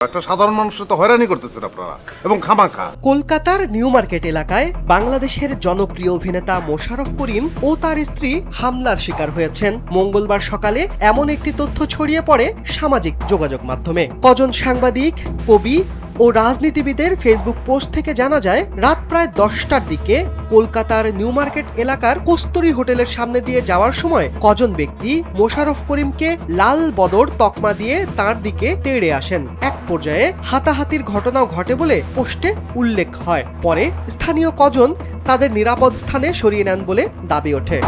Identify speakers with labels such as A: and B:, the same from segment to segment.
A: একটা সাধারণ মানুষের তো হয়রানি করতেছেন আপনারা এবং খামাখা।
B: কলকাতার নিউ মার্কেট এলাকায় বাংলাদেশের জনপ্রিয় অভিনেতা মোশাররফ করিম ও তার স্ত্রী হামলার শিকার হয়েছেন। মঙ্গলবার সকালে এমন একটি তথ্য ছড়িয়ে পড়ে সামাজিক যোগাযোগ মাধ্যমে। কজন সাংবাদিক, কবি ও রাজনীতিবিদের ফেসবুক পোস্ট থেকে জানা যায়, রাত প্রায় 10টার দিকে কলকাতার নিউ মার্কেট এলাকার কস্তুরী হোটেলের সামনে দিয়ে যাওয়ার সময় কজন ব্যক্তি মোশাররফ করিমকে লাল বদর তকমা দিয়ে তার দিকে তেড়ে আসেন। এক পর্যায়ে হাতাহাতির ঘটনাও ঘটে বলে পোস্টে উল্লেখ হয়। পরে স্থানীয় কজন তাদের নিরাপদ স্থানে সরিয়ে নেন বলে দাবি ওঠে।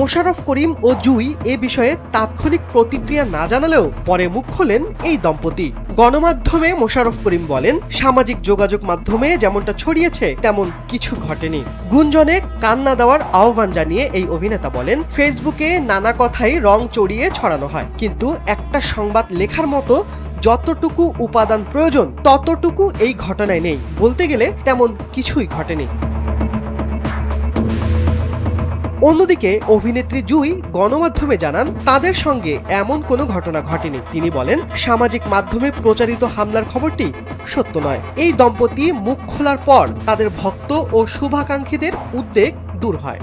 B: মোশাররফ করিম ও জুই এ বিষয়ে তাৎক্ষণিক প্রতিক্রিয়া না জানালেও পরে মুখ খোলেন এই দম্পতি। গণমাধ্যমে মোশাররফ করিম বলেন, সামাজিক যোগাযোগ মাধ্যমে যেমনটা ছড়িয়েছে তেমন কিছু ঘটেনি। গুঞ্জনে কান না দেওয়ার আহ্বান জানিয়ে এই অভিনেতা বলেন, ফেসবুকে নানা কথাই রং চড়িয়ে ছড়ানো হয়, কিন্তু একটা সংবাদ লেখার মতো যতটুকু উপাদান প্রয়োজন ততটুকু এই ঘটনায় নেই। বলতে গেলে তেমন কিছুই ঘটেনি। অন্যদিকে অভিনেত্রী জুই গণমাধ্যমে জানান, তাদের সঙ্গে এমন কোনো ঘটনা ঘটেনি। তিনি বলেন, সামাজিক মাধ্যমে প্রচারিত হামলার খবরটি সত্য নয়। এই দম্পতি মুখ খোলার পর তাদের ভক্ত ও শুভাকাঙ্ক্ষীদের উদ্বেগ দূর হয়।